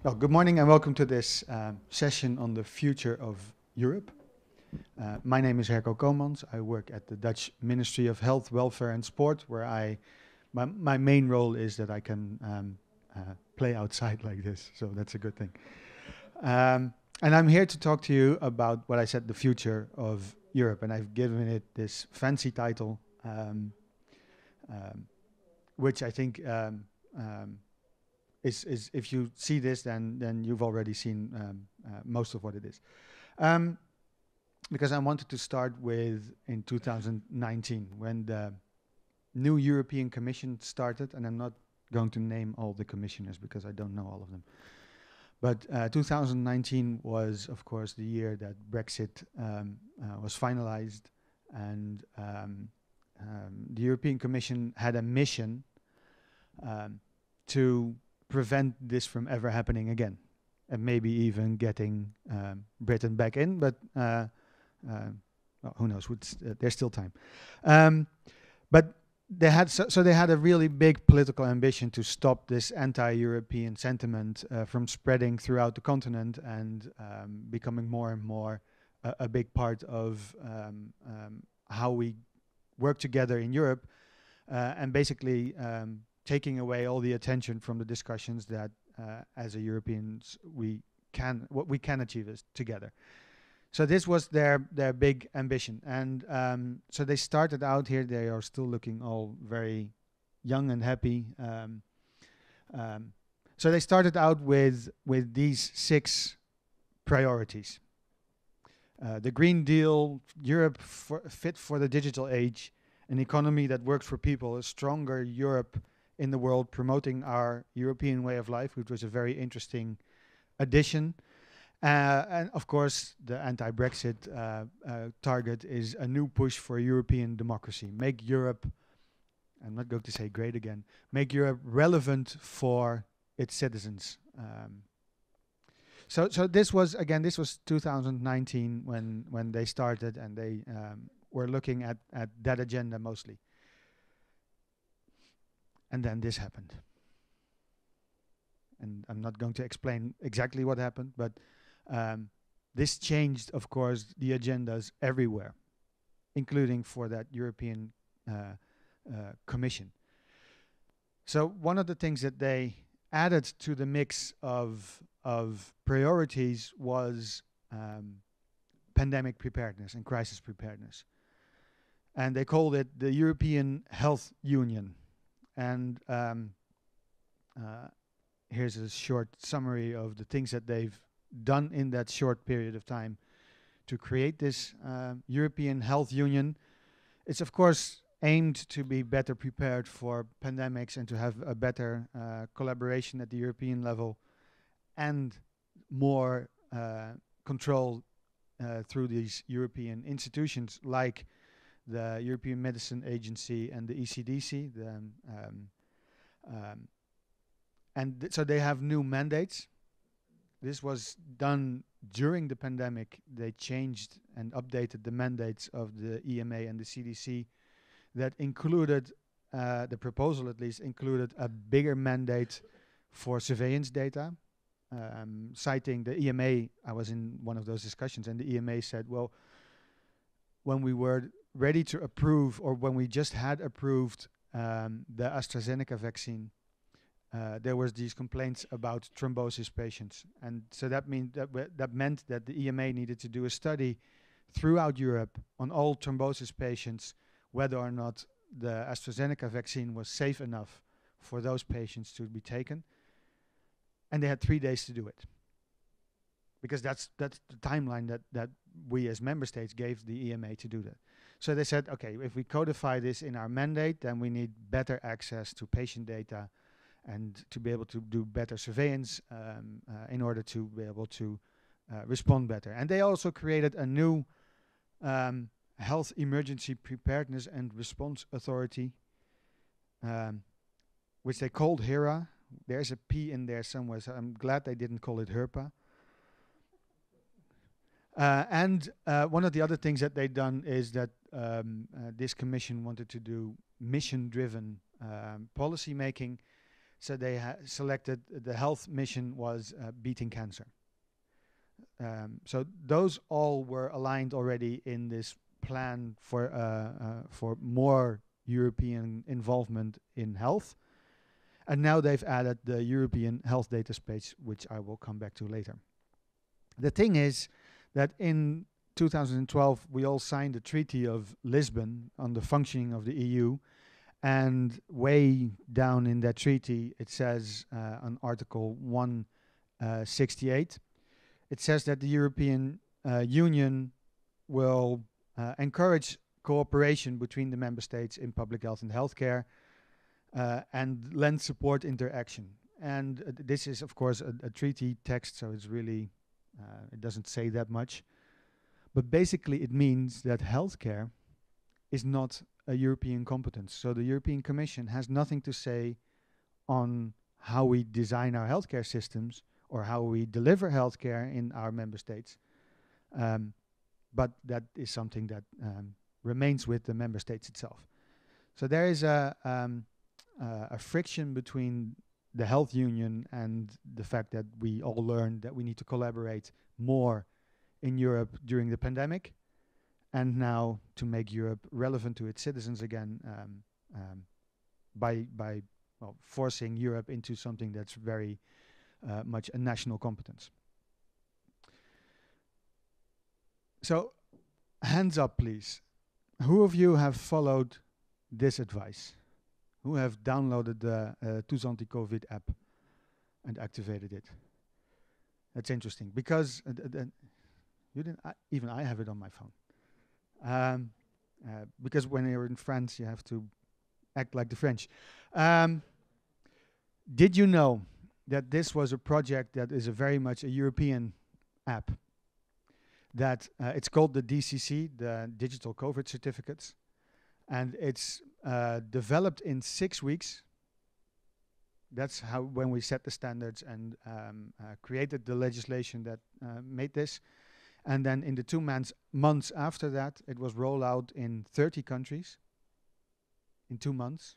Well, good morning and welcome to this session on the future of Europe. My name is Herko Coomans. I work at the Dutch Ministry of Health, Welfare and Sport, where my main role is that I can play outside like this, so that's a good thing. And I'm here to talk to you about what I said, the future of Europe, and I've given it this fancy title, which I think is if you see this, then you've already seen most of what it is. Because I wanted to start with in 2019 when the new European Commission started, and I'm not going to name all the commissioners because I don't know all of them. But 2019 was, of course, the year that Brexit was finalized, and the European Commission had a mission to prevent this from ever happening again, and maybe even getting Britain back in, but well, who knows, there's still time. But they had they had a really big political ambition to stop this anti-European sentiment from spreading throughout the continent and becoming more and more a big part of how we work together in Europe, and basically taking away all the attention from the discussions that as a Europeans what we can achieve is together. So this was their big ambition, and so they started out here. They are still looking all very young and happy. So they started out with these 6 priorities: the Green Deal, Europe fit for the digital age, an economy that works for people, a stronger Europe in the world, promoting our European way of life, which was a very interesting addition. And of course, the anti-Brexit target is a new push for European democracy. Make Europe, I'm not going to say great again, make Europe relevant for its citizens. So this was 2019 when they started, and they were looking at that agenda mostly. And then this happened. And I'm not going to explain exactly what happened, but this changed, of course, the agendas everywhere, including for that European Commission. So one of the things that they added to the mix of priorities was pandemic preparedness and crisis preparedness. And they called it the European Health Union. And here's a short summary of the things that they've done in that short period of time to create this European Health Union. It's of course aimed to be better prepared for pandemics and to have a better collaboration at the European level and more control through these European institutions like the European Medicine Agency and the ECDC. So they have new mandates. This was done during the pandemic. They changed and updated the mandates of the EMA and the CDC that included, the proposal at least, included a bigger mandate for surveillance data. Citing the EMA, I was in one of those discussions, and the EMA said, well, when we were ready to approve, or when we just had approved the AstraZeneca vaccine, there was these complaints about thrombosis patients, and so that meant that the EMA needed to do a study throughout Europe on all thrombosis patients, whether or not the AstraZeneca vaccine was safe enough for those patients to be taken, and they had 3 days to do it, because that's the timeline that we as member states gave the EMA to do that. So they said, okay, if we codify this in our mandate, then we need better access to patient data and to be able to do better surveillance in order to be able to respond better. And they also created a new Health Emergency Preparedness and Response Authority, which they called HERA. There's a P in there somewhere, so I'm glad they didn't call it HERPA. And one of the other things that they've done is that this commission wanted to do mission-driven policy making So they selected the health mission was beating cancer. So those all were aligned already in this plan for more European involvement in health. And now they've added the European Health Data Space, which I will come back to later. The thing is that in 2012, we all signed the Treaty of Lisbon on the functioning of the EU. And way down in that treaty, it says on Article 168, it says that the European Union will encourage cooperation between the member states in public health and healthcare and lend support interaction. And this is, of course, a treaty text, so it's really, it doesn't say that much. But basically, it means that healthcare is not a European competence. So the European Commission has nothing to say on how we design our healthcare systems or how we deliver healthcare in our member states. But that is something that remains with the member states itself. So there is a friction between the health union and the fact that we all learned that we need to collaborate more in Europe during the pandemic, and now to make Europe relevant to its citizens again by forcing Europe into something that's very much a national competence. So, hands up, please. Who of you have followed this advice? Who have downloaded the E-santé COVID app and activated it? That's interesting because you didn't. Even I have it on my phone. Because when you're in France, you have to act like the French. Did you know that this was a project that is very much a European app? That it's called the DCC, the Digital COVID Certificates, and it's developed in 6 weeks. That's how when we set the standards and created the legislation that made this. And then in the 2 months after that, it was rolled out in 30 countries in 2 months.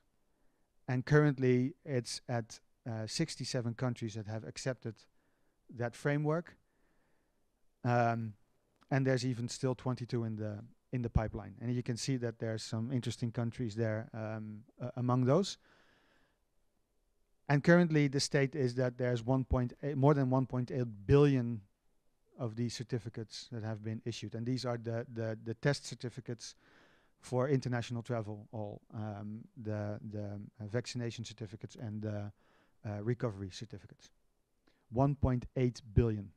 And currently it's at 67 countries that have accepted that framework. And there's even still 22 in the pipeline. And you can see that there's some interesting countries there among those. And currently the state is that there's more than 1.8 billion of these certificates that have been issued. And these are the test certificates for international travel, all the vaccination certificates and the recovery certificates. 1.8 billion.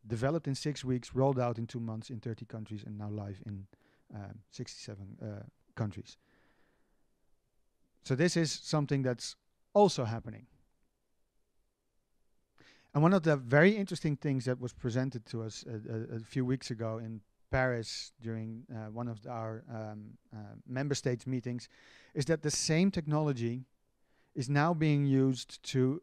Developed in 6 weeks, rolled out in 2 months in 30 countries, and now live in 67 countries. So this is something that's also happening. And one of the very interesting things that was presented to us a few weeks ago in Paris during one of our member states meetings is that the same technology is now being used to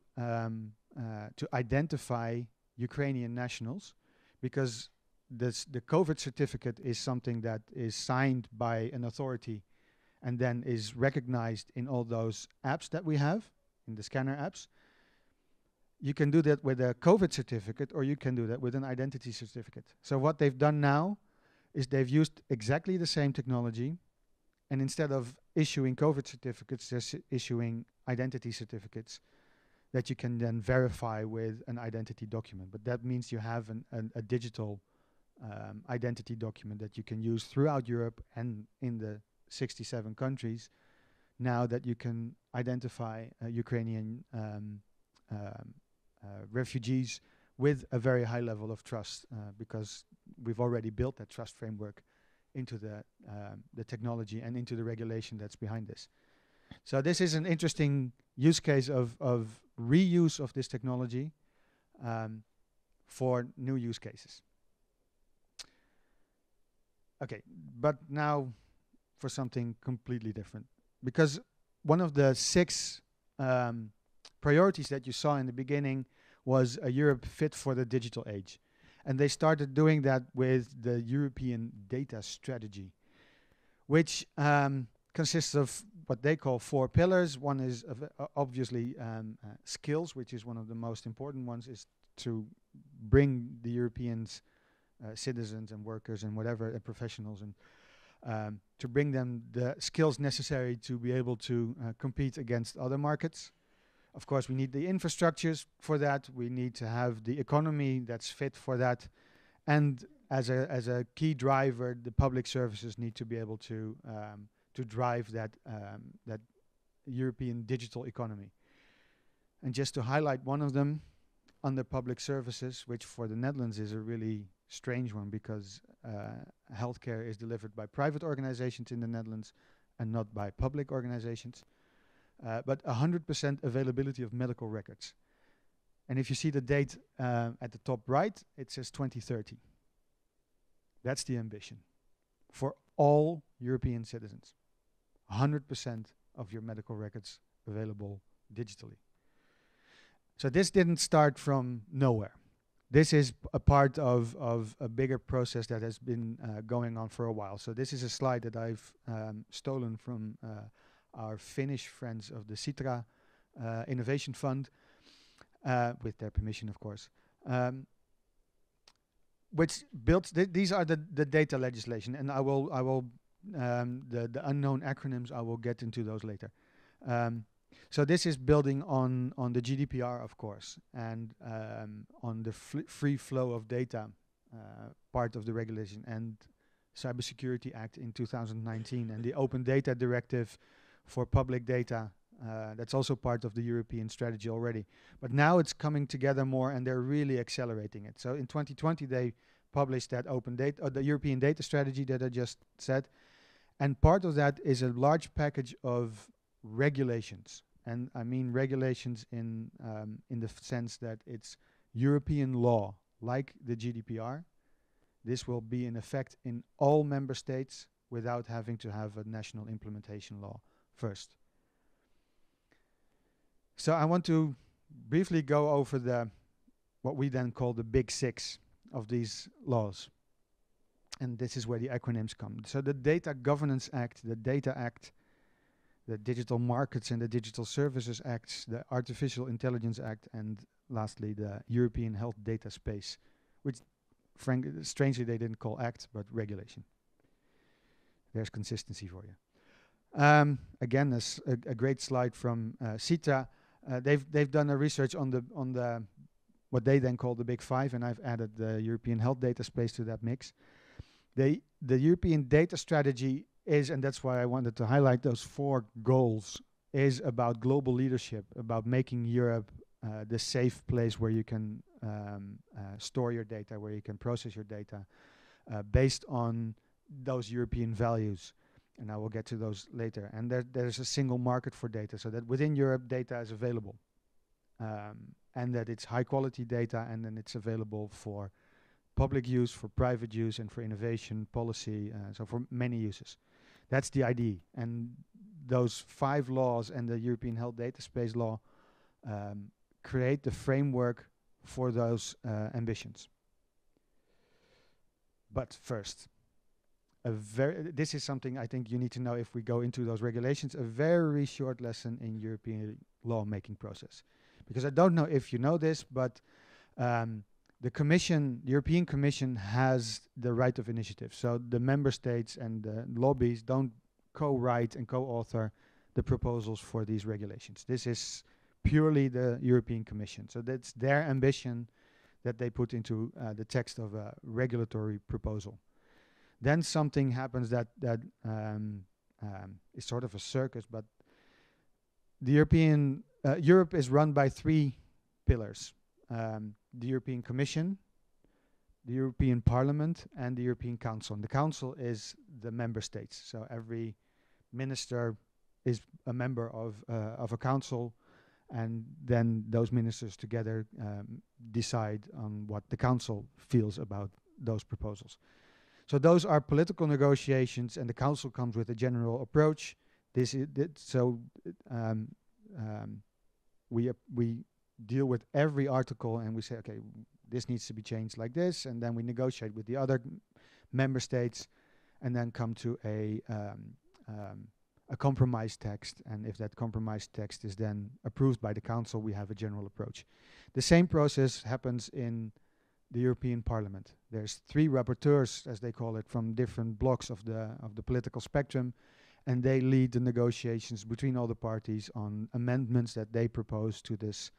identify Ukrainian nationals, because the COVID certificate is something that is signed by an authority and then is recognized in all those apps that we have, in the scanner apps. You can do that with a COVID certificate, or you can do that with an identity certificate. So what they've done now is they've used exactly the same technology, and instead of issuing COVID certificates, they're issuing identity certificates that you can then verify with an identity document. But that means you have a digital identity document that you can use throughout Europe and in the 67 countries, now that you can identify Ukrainian refugees with a very high level of trust, because we've already built that trust framework into the technology and into the regulation that's behind this. So this is an interesting use case of reuse of this technology for new use cases. Okay, but now for something completely different. Because one of the 6 priorities that you saw in the beginning was a Europe fit for the digital age. And they started doing that with the European data strategy, which consists of what they call 4 pillars. One is obviously skills, which is one of the most important ones, is to bring the Europeans, citizens and workers and whatever, professionals, and to bring them the skills necessary to be able to compete against other markets. Of course, we need the infrastructures for that. We need to have the economy that's fit for that. And as a key driver, the public services need to be able to drive that European digital economy. And just to highlight one of them, under public services, which for the Netherlands is a really strange one, because healthcare is delivered by private organizations in the Netherlands and not by public organizations. But 100% availability of medical records. And if you see the date at the top right, it says 2030. That's the ambition for all European citizens. 100% of your medical records available digitally. So this didn't start from nowhere. This is a part of a bigger process that has been going on for a while. So this is a slide that I've stolen from our Finnish friends of the Sitra Innovation Fund, with their permission, of course, which built these are the data legislation, and I will the unknown acronyms, I will get into those later. So this is building on the GDPR, of course, and on the free flow of data part of the regulation, and Cybersecurity Act in 2019, and the Open Data Directive for public data. That's also part of the European strategy already. But now it's coming together more, and they're really accelerating it. So in 2020, they published that open data, the European data strategy that I just said. And part of that is a large package of regulations. And I mean regulations in the sense that it's European law, like the GDPR. This will be in effect in all member states without having to have a national implementation law first. So I want to briefly go over what we then call the big 6 of these laws. And this is where the acronyms come. So the Data Governance Act, the Data Act, the Digital Markets and the Digital Services Acts, the Artificial Intelligence Act, and lastly the European Health Data Space, which strangely they didn't call act, but regulation. There's consistency for you. Again, a great slide from Sitra. They've done a research on the what they then call the big 5, and I've added the European Health Data Space to that mix. The European data strategy is, and that's why I wanted to highlight those 4 goals, is about global leadership, about making Europe the safe place where you can store your data, where you can process your data, based on those European values. And I will get to those later. And there's a single market for data, so that within Europe data is available, and that it's high quality data, and then it's available for public use, for private use, and for innovation, policy, so for many uses. That's the idea. And those 5 laws and the European Health Data Space law create the framework for those ambitions. But first, this is something I think you need to know if we go into those regulations, a very short lesson in European lawmaking process. Because I don't know if you know this, but the European Commission has the right of initiative. So the member states and the lobbies don't co-write and co-author the proposals for these regulations. This is purely the European Commission. So that's their ambition that they put into the text of a regulatory proposal. Then something happens that is sort of a circus, but the Europe is run by 3 pillars. The European Commission, the European Parliament, and the European Council. And the Council is the member states. So every minister is a member of a council, and then those ministers together decide on what the Council feels about those proposals. So those are political negotiations, and the Council comes with a general approach. We deal with every article, and we say, okay, this needs to be changed like this, and then we negotiate with the other member states, and then come to a a compromise text, and if that compromise text is then approved by the Council, we have a general approach. The same process happens in the European Parliament. There's 3 rapporteurs, as they call it, from different blocks of the political spectrum, and they lead the negotiations between all the parties on amendments that they propose to this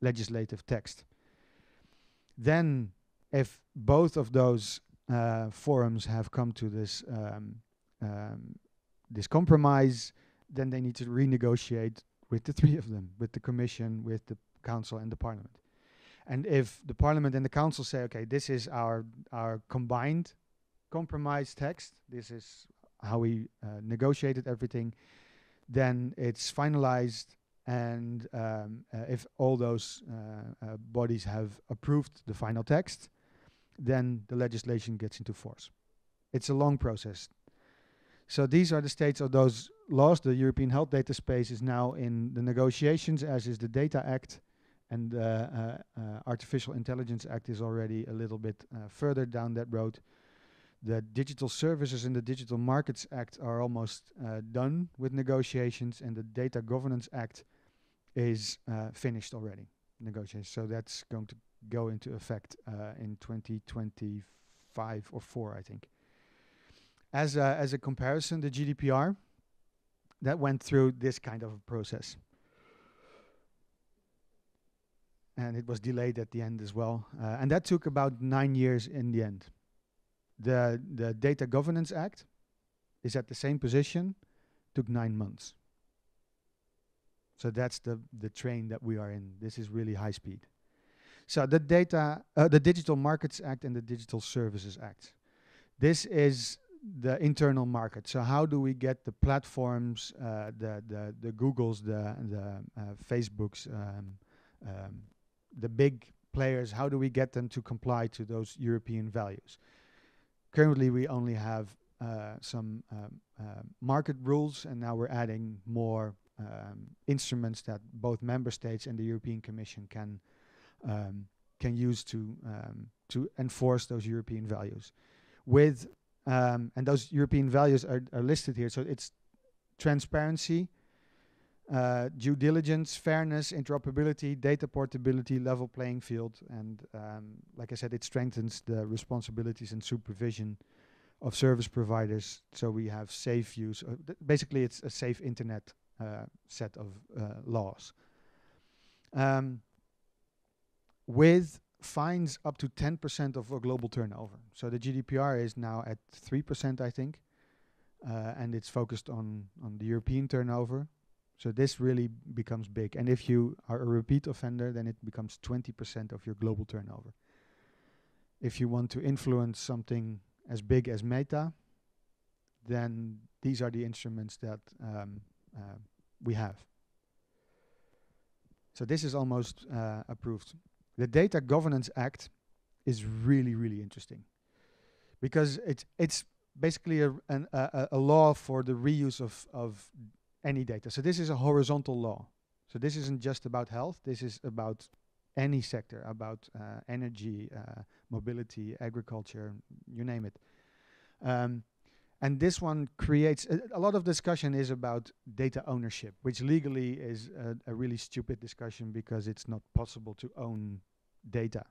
legislative text. Then, if both of those forums have come to this this compromise, then they need to renegotiate with the 3 of them, with the Commission, with the Council and the Parliament. And if the Parliament and the Council say, okay, this is our combined compromise text, this is how we negotiated everything, then it's finalized, and if all those bodies have approved the final text, then the legislation gets into force. It's a long process. So these are the states of those laws. The European Health Data Space is now in the negotiations, as is the Data Act, and the Artificial Intelligence Act is already a little bit further down that road. The Digital Services and the Digital Markets Act are almost done with negotiations, and the Data Governance Act is finished already, negotiations. So that's going to go into effect in 2025 or 4, I think. As a comparison, the GDPR, that went through this kind of a process. And it was delayed at the end as well. And that took about 9 years in the end. The Data Governance Act is at the same position, took 9 months. So that's the train that we are in. This is really high speed. So the Digital Markets Act and the Digital Services Act. This is the internal market. So how do we get the platforms, the Googles, the Facebooks, the big players, how do we get them to comply to those European values? Currently, we only have some market rules, and now we're adding more instruments that both member states and the European Commission can use to enforce those European values. And those European values are listed here. So it's transparency, due diligence, fairness, interoperability, data portability, level playing field, and like I said, it strengthens the responsibilities and supervision of service providers. So we have safe use. Basically, it's a safe internet set of laws. With fines up to 10% of a global turnover. So the GDPR is now at 3%, I think, and it's focused on the European turnover. So this really becomes big. And if you are a repeat offender, then it becomes 20% of your global turnover. If you want to influence something as big as Meta, then these are the instruments that we have. So this is almost approved. The Data Governance Act is really, really interesting because it's basically a law for the reuse of any data. So this is a horizontal law. So this isn't just about health. This is about any sector, about energy, mobility, agriculture, you name it. And this one creates a lot of discussion is about data ownership, which legally is a really stupid discussion because it's not possible to own data.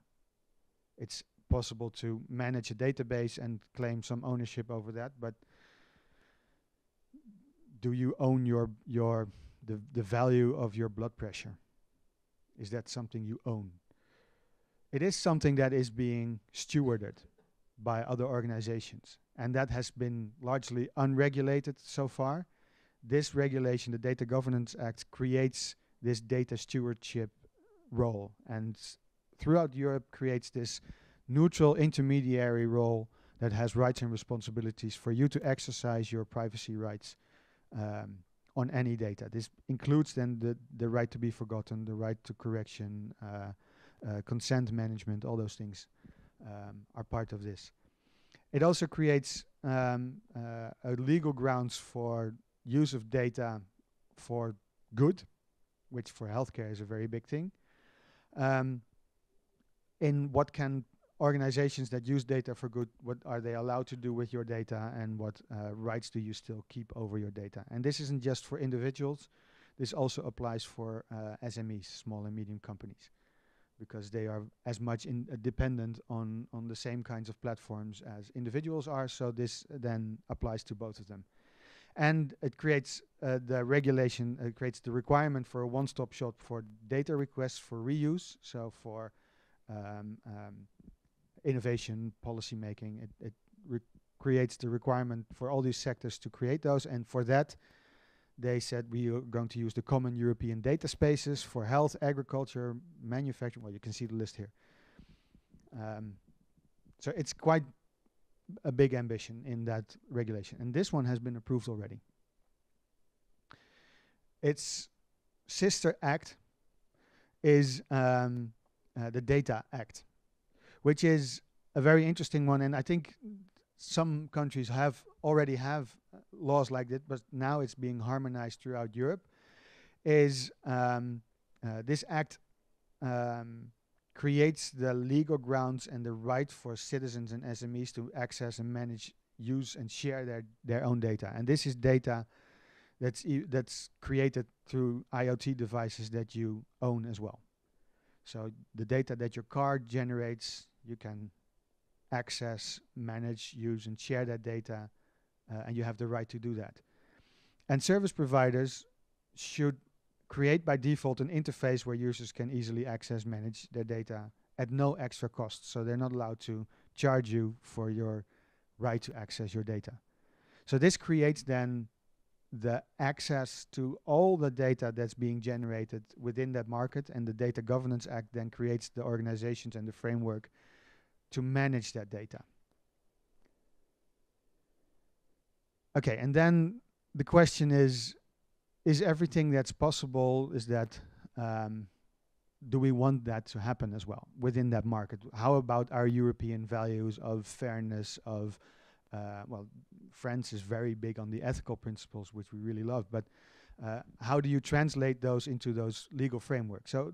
It's possible to manage a database and claim some ownership over that, but do you own the value of your blood pressure? Is that something you own? It is something that is being stewarded by other organizations, and that has been largely unregulated so far. This regulation, the Data Governance Act, creates this data stewardship role, and throughout Europe creates this neutral intermediary role that has rights and responsibilities for you to exercise your privacy rights on any data. This includes then the right to be forgotten, the right to correction, consent management, all those things are part of this. It also creates a legal grounds for use of data for good, which for healthcare is a very big thing, in what can organizations that use data for good, what are they allowed to do with your data, and what rights do you still keep over your data. And this isn't just for individuals, this also applies for SMEs, small and medium companies, because they are as much dependent on the same kinds of platforms as individuals are, so this then applies to both of them. And it creates the regulation, it creates the requirement for a one-stop shop for data requests for reuse, so for innovation, policy making. It creates the requirement for all these sectors to create those, and for that they said we are going to use the common European data spaces for health, agriculture, manufacturing. Well, you can see the list here. So it's quite a big ambition in that regulation, and this one has been approved already. Its sister act is the Data Act, which is a very interesting one, and I think some countries already have laws like that, but now it's being harmonized throughout Europe. This act creates the legal grounds and the right for citizens and SMEs to access and manage, use and share their own data. And this is data that's created through IoT devices that you own as well. So the data that your car generates, you can access, manage, use and share that data, and you have the right to do that. And service providers should create by default an interface where users can easily access, manage their data at no extra cost. So they're not allowed to charge you for your right to access your data. So this creates then the access to all the data that's being generated within that market, and the Data Governance Act then creates the organizations and the framework to manage that data. Okay, and then the question is everything that's possible, is that, do we want that to happen as well within that market? How about our European values of fairness, of, well, France is very big on the ethical principles, which we really love, but how do you translate those into those legal frameworks? So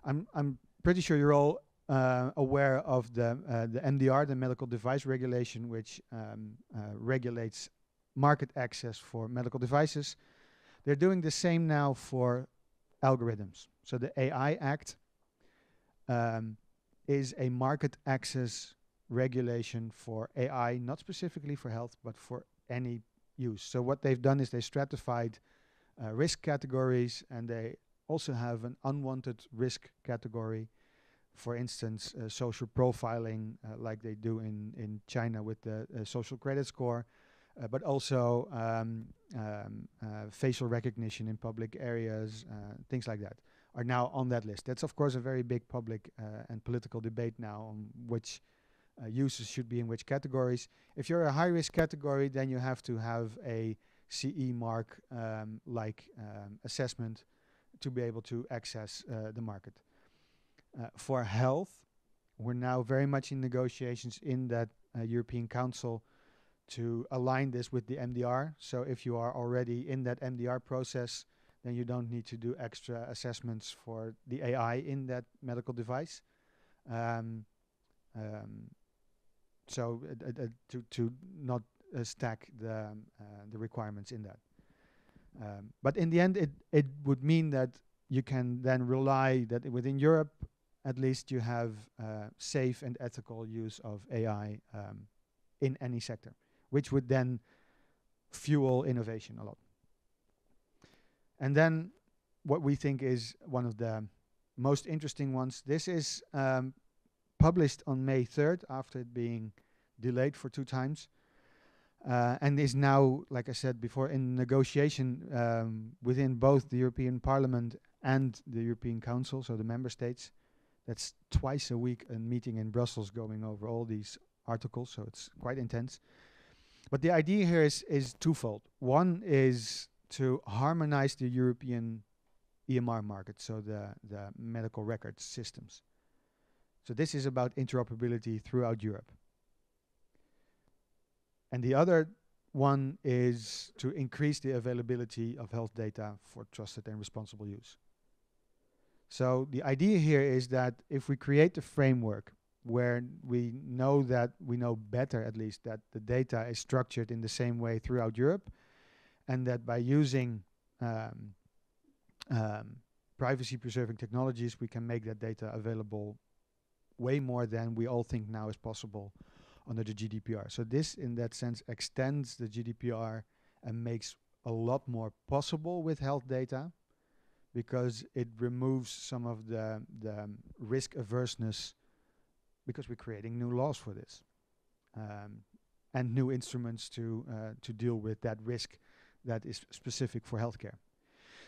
I'm pretty sure you're all aware of the MDR, the Medical Device Regulation, which regulates market access for medical devices. They're doing the same now for algorithms. So the AI Act is a market access regulation for AI, not specifically for health, but for any use. So what they've done is they stratified risk categories, and they also have an unwanted risk category. For instance, social profiling, like they do in China with the social credit score, but also facial recognition in public areas, things like that, are now on that list. That's of course a very big public and political debate now on which uses should be in which categories. If you're a high-risk category, then you have to have a CE mark assessment to be able to access the market. For health, we're now very much in negotiations in that European Council to align this with the MDR. So if you are already in that MDR process, then you don't need to do extra assessments for the AI in that medical device. So to not stack the requirements in that. But in the end, it would mean that you can then rely that within Europe, at least you have safe and ethical use of AI in any sector, which would then fuel innovation a lot. And then what we think is one of the most interesting ones, this is published on May 3rd after it being delayed for 2 times, and is now, like I said before, in negotiation within both the European Parliament and the European Council, so the member states. That's twice a week a meeting in Brussels going over all these articles, so it's quite intense. But the idea here is twofold. One is to harmonize the European EMR market, so the medical records systems. So this is about interoperability throughout Europe. And the other one is to increase the availability of health data for trusted and responsible use. So the idea here is that if we create the framework where we know better at least that the data is structured in the same way throughout Europe, and that by using privacy-preserving technologies, we can make that data available way more than we all think now is possible under the GDPR. So this, in that sense, extends the GDPR and makes a lot more possible with health data, because it removes some of the risk averseness, because we're creating new laws for this, and new instruments to deal with that risk that is specific for healthcare.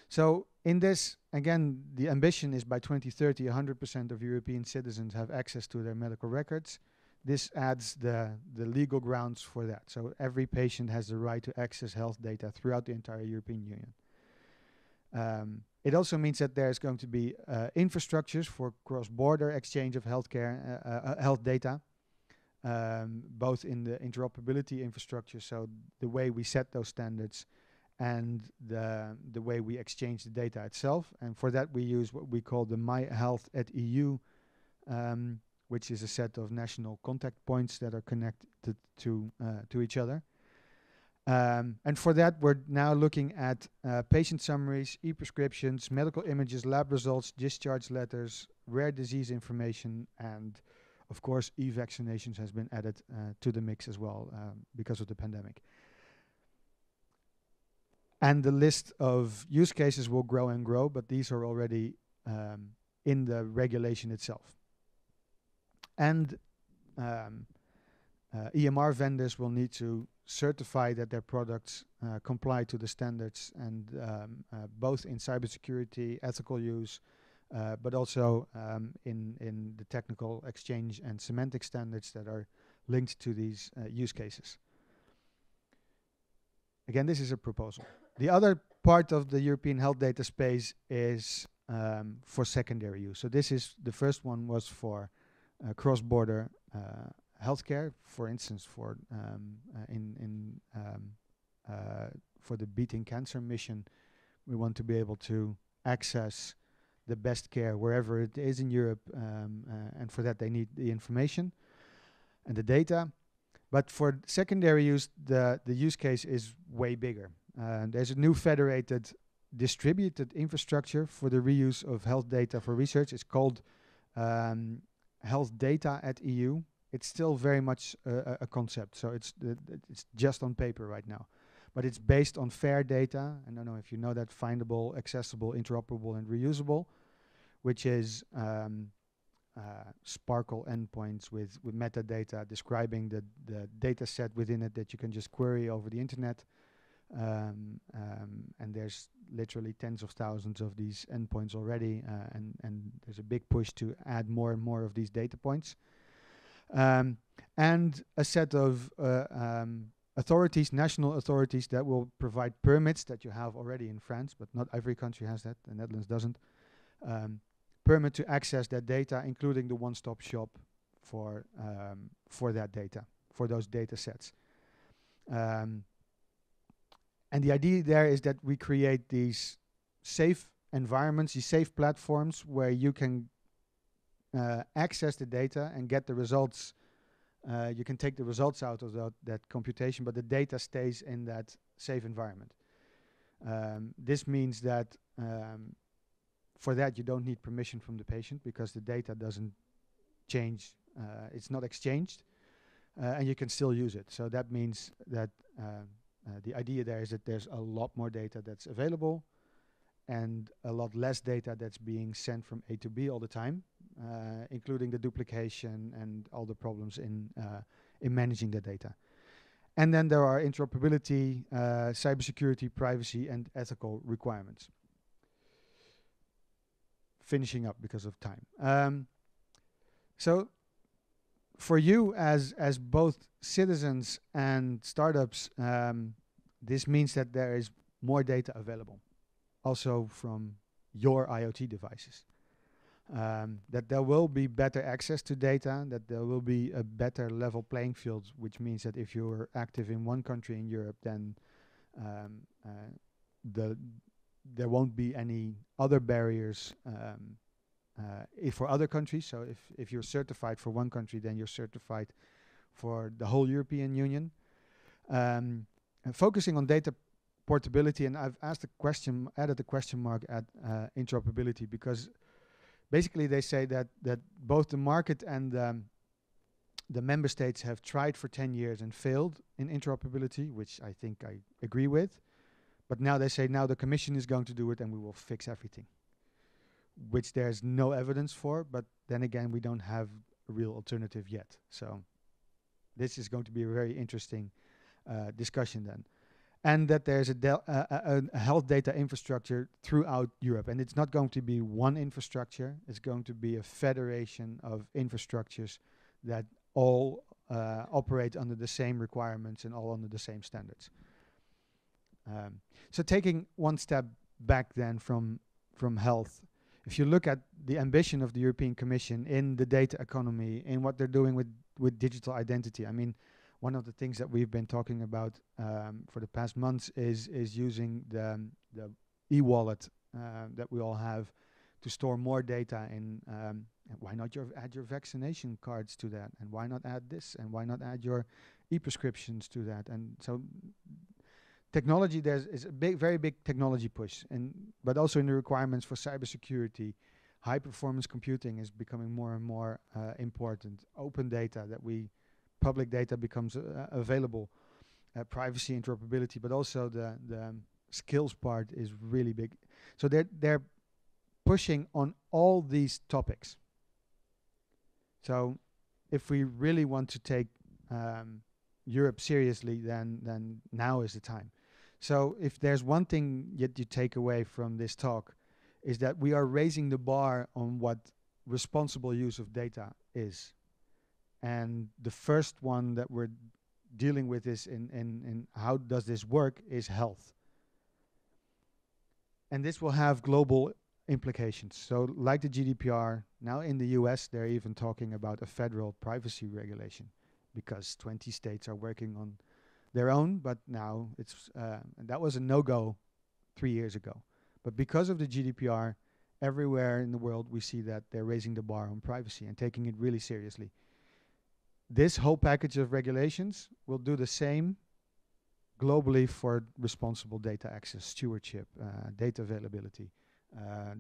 So in this, again, the ambition is by 2030, 100% of European citizens have access to their medical records. This adds the legal grounds for that. So every patient has the right to access health data throughout the entire European Union. It also means that there's going to be infrastructures for cross-border exchange of healthcare, health data, both in the interoperability infrastructure, so the way we set those standards, and the way we exchange the data itself. And for that, we use what we call the My Health at EU, which is a set of national contact points that are connected to each other. And for that, we're now looking at patient summaries, e-prescriptions, medical images, lab results, discharge letters, rare disease information, and of course, e-vaccinations has been added to the mix as well because of the pandemic. And the list of use cases will grow and grow, but these are already in the regulation itself. And EMR vendors will need to certify that their products comply to the standards, and both in cybersecurity, ethical use, but also in the technical exchange and semantic standards that are linked to these use cases. Again, this is a proposal. The other part of the European health data space is for secondary use. So this is, the first one was for cross-border healthcare, for instance, for for the Beating Cancer mission. We want to be able to access the best care wherever it is in Europe, and for that they need the information and the data. But for secondary use, the use case is way bigger. There's a new federated distributed infrastructure for the reuse of health data for research. It's called Health Data at EU. It's still very much a concept, so it's just on paper right now. But it's based on FAIR data. I don't know if you know that: findable, accessible, interoperable, and reusable, which is Sparkle endpoints with metadata describing the data set within it that you can just query over the internet. And there's literally tens of thousands of these endpoints already, and there's a big push to add more and more of these data points. And a set of authorities, national authorities, that will provide permits that you have already in France, but not every country has that. The Netherlands doesn't. Permit to access that data, including the one-stop shop for that data, for those data sets. And the idea there is that we create these safe environments, these safe platforms where you can access the data and get the results. You can take the results out of that computation, but the data stays in that safe environment. This means that for that you don't need permission from the patient, because the data doesn't change. It's not exchanged, and you can still use it. So that means that the idea there is that there's a lot more data that's available, and a lot less data that's being sent from A to B all the time, including the duplication and all the problems in managing the data. And then there are interoperability, cybersecurity, privacy, and ethical requirements. Finishing up because of time. So for you as both citizens and startups, this means that there is more data available, also from your IoT devices. That there will be better access to data, that there will be a better level playing field, which means that if you're active in one country in Europe, then there won't be any other barriers for other countries. So if you're certified for one country, then you're certified for the whole European Union. And focusing on data portability, and I've added a question mark at interoperability, because basically they say that both the market and the member states have tried for 10 years and failed in interoperability, which I think I agree with. But now they say now the Commission is going to do it and we will fix everything, which there's no evidence for. But then again, we don't have a real alternative yet. So this is going to be a very interesting discussion then. And that there's a health data infrastructure throughout Europe. And it's not going to be one infrastructure. It's going to be a federation of infrastructures that all operate under the same requirements and all under the same standards. So taking one step back then from health, if you look at the ambition of the European Commission in the data economy, in what they're doing with digital identity, I mean, one of the things that we've been talking about for the past months is using the e-wallet that we all have to store more data in. Why not add your vaccination cards to that? And why not add this? And why not add your e-prescriptions to that? And so technology, is a very big technology push, but also in the requirements for cybersecurity, high performance computing is becoming more and more important. Open data, public data becomes available, privacy, interoperability, but also the skills part is really big. So they're pushing on all these topics. So if we really want to take Europe seriously, then now is the time. So if there's one thing yet you take away from this talk, is that we are raising the bar on what responsible use of data is. And the first one that we're dealing with is in how does this work is health. And this will have global implications. So like the GDPR, now in the US, they're even talking about a federal privacy regulation, because 20 states are working on their own, but now it's, and that was a no-go 3 years ago. But because of the GDPR, everywhere in the world we see that they're raising the bar on privacy and taking it really seriously. This whole package of regulations will do the same globally for responsible data access, stewardship, data availability,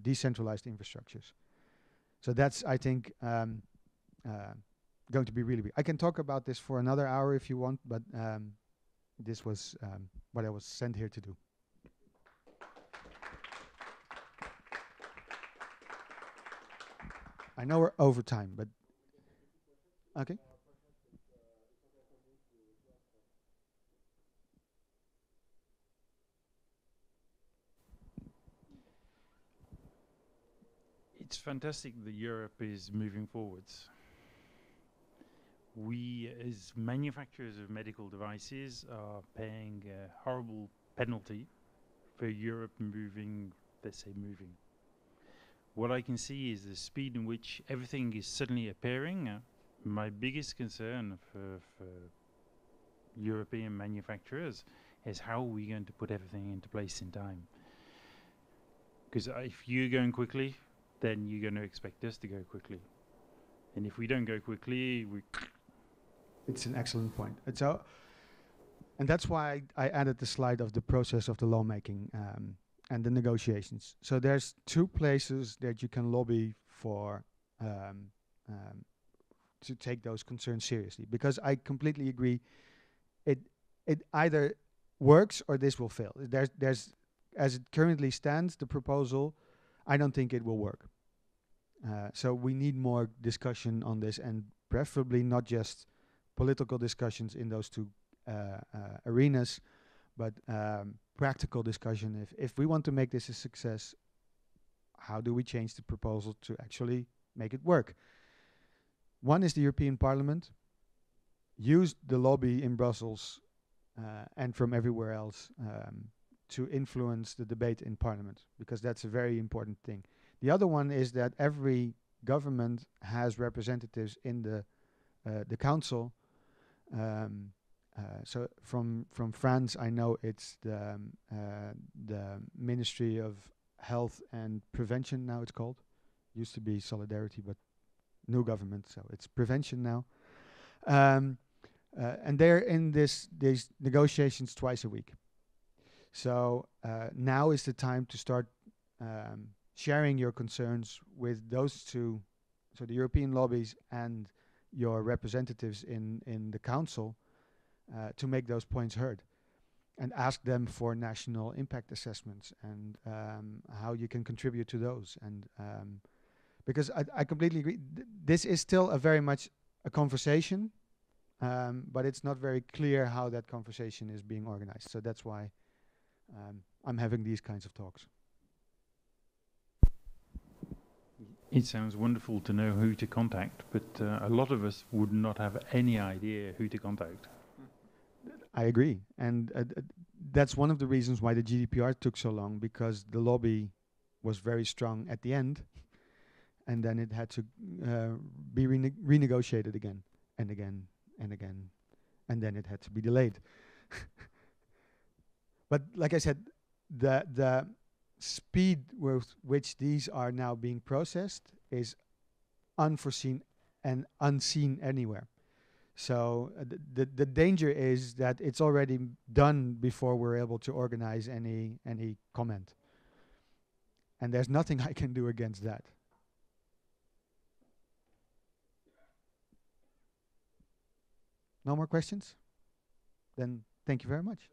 decentralized infrastructures. So that's, I think, going to be really big. I can talk about this for another hour if you want, but this was what I was sent here to do. I know we're over time, but okay. It's fantastic that Europe is moving forwards. We, as manufacturers of medical devices, are paying a horrible penalty for Europe moving, let's say, moving. What I can see is the speed in which everything is suddenly appearing. My biggest concern for European manufacturers is how are we going to put everything into place in time? Because if you're going quickly, then you're going to expect us to go quickly. And if we don't go quickly, we... It's an excellent point. And that's why I added the slide of the process of the lawmaking and the negotiations. So there's two places that you can lobby for to take those concerns seriously. Because I completely agree, it either works or this will fail. There's as it currently stands, the proposal, I don't think it will work. So we need more discussion on this, and preferably not just political discussions in those two arenas, but practical discussion. If we want to make this a success, how do we change the proposal to actually make it work? One is the European Parliament. Use the lobby in Brussels and from everywhere else to influence the debate in Parliament, because that's a very important thing. The other one is that every government has representatives in the council. So from France, I know it's the Ministry of Health and Prevention, now it's called. Used to be solidarity, but new government, so it's prevention now. Um, and they're in these negotiations twice a week. So now is the time to start sharing your concerns with those two, so the European lobbies and your representatives in the council, to make those points heard and ask them for national impact assessments and how you can contribute to those. And because I completely agree, this is still a very much a conversation, but it's not very clear how that conversation is being organized. So that's why I'm having these kinds of talks. It sounds wonderful to know who to contact, but a lot of us would not have any idea who to contact. I agree, and that's one of the reasons why the GDPR took so long, because the lobby was very strong at the end, and then it had to be renegotiated again and again and again, and then it had to be delayed. But like I said, the speed with which these are now being processed is unforeseen and unseen anywhere. So the danger is that it's already done before we're able to organize any comment. And there's nothing I can do against that. No more questions? Then thank you very much.